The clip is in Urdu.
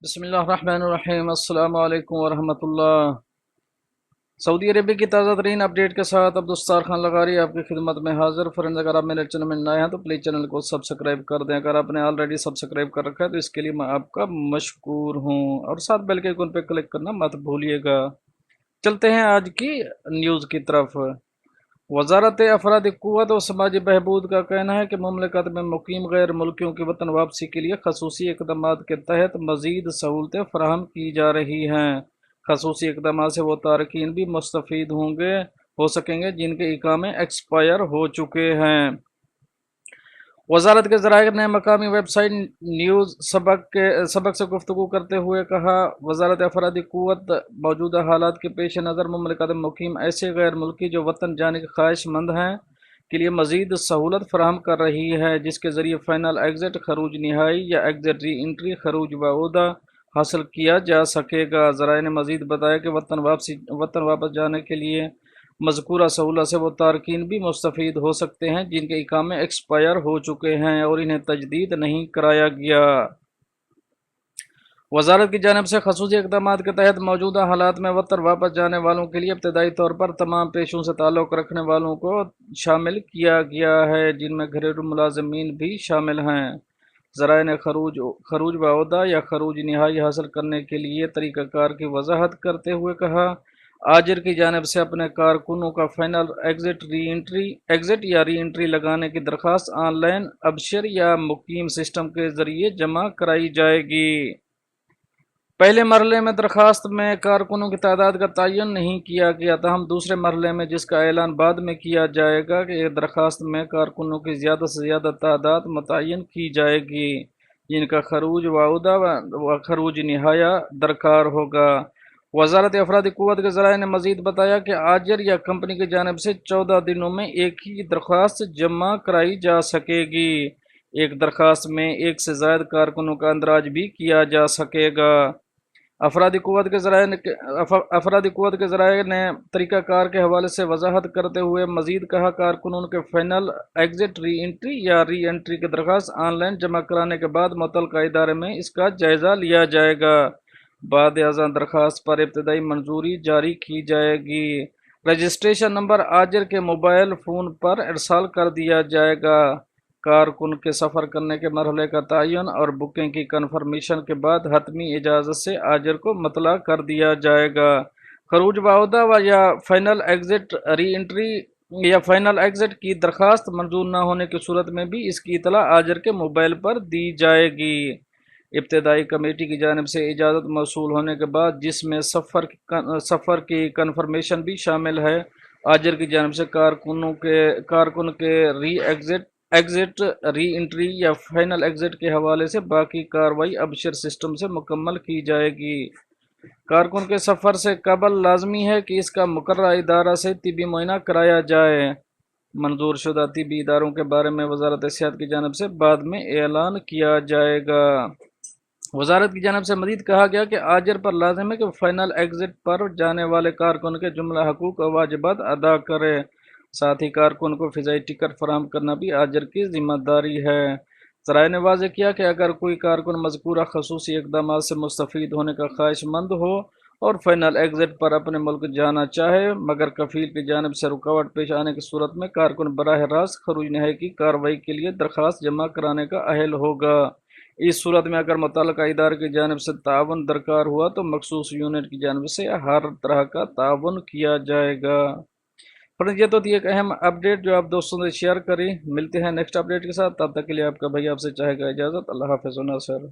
بسم اللہ الرحمن الرحیم۔ السلام علیکم ورحمۃ اللہ۔ سعودی عربیہ کی تازہ ترین اپڈیٹ کے ساتھ عبدالستار خان لغاری آپ کی خدمت میں حاضر۔ فرینڈز، اگر آپ میرے چینل میں نئے ہیں تو پلیز چینل کو سبسکرائب کر دیں۔ اگر آپ نے آلریڈی سبسکرائب کر رکھا ہے تو اس کے لیے میں آپ کا مشکور ہوں، اور ساتھ بیل کے آئیکن پہ کلک کرنا مت بھولیے گا۔ چلتے ہیں آج کی نیوز کی طرف۔ وزارت افرادی قوت و سماجی بہبود کا کہنا ہے کہ مملکت میں مقیم غیر ملکیوں کی وطن واپسی کے لیے خصوصی اقدامات کے تحت مزید سہولتیں فراہم کی جا رہی ہیں۔ خصوصی اقدامات سے وہ تارکین بھی مستفید ہو سکیں گے جن کے اقامے ایکسپائر ہو چکے ہیں۔ وزارت کے ذرائع نے مقامی ویب سائٹ نیوز سبق سے گفتگو کرتے ہوئے کہا، وزارت افرادی قوت موجودہ حالات کے پیش نظر مملکت میں مقیم ایسے غیر ملکی جو وطن جانے کے خواہش مند ہیں کے لیے مزید سہولت فراہم کر رہی ہے، جس کے ذریعے فائنل ایگزٹ خروج نہائی یا ایگزٹ ری انٹری خروج بعودہ حاصل کیا جا سکے گا۔ ذرائع نے مزید بتایا کہ وطن واپس جانے کے لیے مذکورہ سہولت سے وہ تارکین بھی مستفید ہو سکتے ہیں جن کے اقامے ایکسپائر ہو چکے ہیں اور انہیں تجدید نہیں کرایا گیا۔ وزارت کی جانب سے خصوصی اقدامات کے تحت موجودہ حالات میں وطن واپس جانے والوں کے لیے ابتدائی طور پر تمام پیشوں سے تعلق رکھنے والوں کو شامل کیا گیا ہے، جن میں گھریلو ملازمین بھی شامل ہیں۔ ذرائع نے خروج بعودہ یا خروج نہائی حاصل کرنے کے لیے طریقہ کار کی وضاحت کرتے ہوئے کہا، آجر کی جانب سے اپنے کارکنوں کا فائنل ایگزٹ یا ری انٹری لگانے کی درخواست آن لائن ابشر یا مقیم سسٹم کے ذریعے جمع کرائی جائے گی۔ پہلے مرحلے میں درخواست میں کارکنوں کی تعداد کا تعین نہیں کیا گیا، تاہم دوسرے مرحلے میں جس کا اعلان بعد میں کیا جائے گا کہ درخواست میں کارکنوں کی زیادہ سے زیادہ تعداد متعین کی جائے گی جن کا خروج بعودہ و خروج نہایہ درکار ہوگا۔ وزارت افرادی قوت کے ذرائع نے مزید بتایا کہ آجر یا کمپنی کی جانب سے 14 دنوں میں ایک ہی درخواست جمع کرائی جا سکے گی۔ ایک درخواست میں ایک سے زائد کارکنوں کا اندراج بھی کیا جا سکے گا۔ افرادی قوت کے ذرائع نے طریقہ کار کے حوالے سے وضاحت کرتے ہوئے مزید کہا، کارکنوں کے فائنل ایگزٹ ری انٹری یا ری انٹری کی درخواست آن لائن جمع کرانے کے بعد متعلقہ ادارے میں اس کا جائزہ لیا جائے گا۔ بعد ازاں درخواست پر ابتدائی منظوری جاری کی جائے گی۔ رجسٹریشن نمبر آجر کے موبائل فون پر ارسال کر دیا جائے گا۔ کارکن کے سفر کرنے کے مرحلے کا تعین اور بکنگ کی کنفرمیشن کے بعد حتمی اجازت سے آجر کو مطلع کر دیا جائے گا۔ خروج بعودہ یا فائنل ایگزٹ ری انٹری یا فائنل ایگزٹ کی درخواست منظور نہ ہونے کی صورت میں بھی اس کی اطلاع آجر کے موبائل پر دی جائے گی۔ ابتدائی کمیٹی کی جانب سے اجازت موصول ہونے کے بعد، جس میں سفر کی کنفرمیشن بھی شامل ہے، آجر کی جانب سے کارکن کے ایگزٹ ری انٹری یا فائنل ایگزٹ کے حوالے سے باقی کارروائی ابشر سسٹم سے مکمل کی جائے گی۔ کارکن کے سفر سے قبل لازمی ہے کہ اس کا مقررہ ادارہ سے طبی معائنہ کرایا جائے۔ منظور شدہ طبی اداروں کے بارے میں وزارت صحت کی جانب سے بعد میں اعلان کیا جائے گا۔ وزارت کی جانب سے مزید کہا گیا کہ آجر پر لازم ہے کہ فائنل ایگزٹ پر جانے والے کارکن کے جملہ حقوق و واجبات ادا کرے، ساتھ ہی کارکن کو فضائی ٹکٹ فراہم کرنا بھی آجر کی ذمہ داری ہے۔ ذرائع نے واضح کیا کہ اگر کوئی کارکن مذکورہ خصوصی اقدامات سے مستفید ہونے کا خواہش مند ہو اور فائنل ایگزٹ پر اپنے ملک جانا چاہے مگر کفیل کی جانب سے رکاوٹ پیش آنے کی صورت میں کارکن براہ راست خروج نہائی کی کارروائی کے لیے درخواست جمع کرانے کا اہل ہوگا۔ اس صورت میں اگر متعلقہ ادارے کی جانب سے تعاون درکار ہوا تو مخصوص یونٹ کی جانب سے ہر طرح کا تعاون کیا جائے گا۔ فرینڈز، یہ تو تھی ایک اہم اپڈیٹ جو آپ دوستوں سے شیئر کری۔ ملتے ہیں نیکسٹ اپڈیٹ کے ساتھ، تب تک کے لیے آپ کا بھائی آپ سے چاہے گا اجازت۔ اللہ حافظ و ناصر۔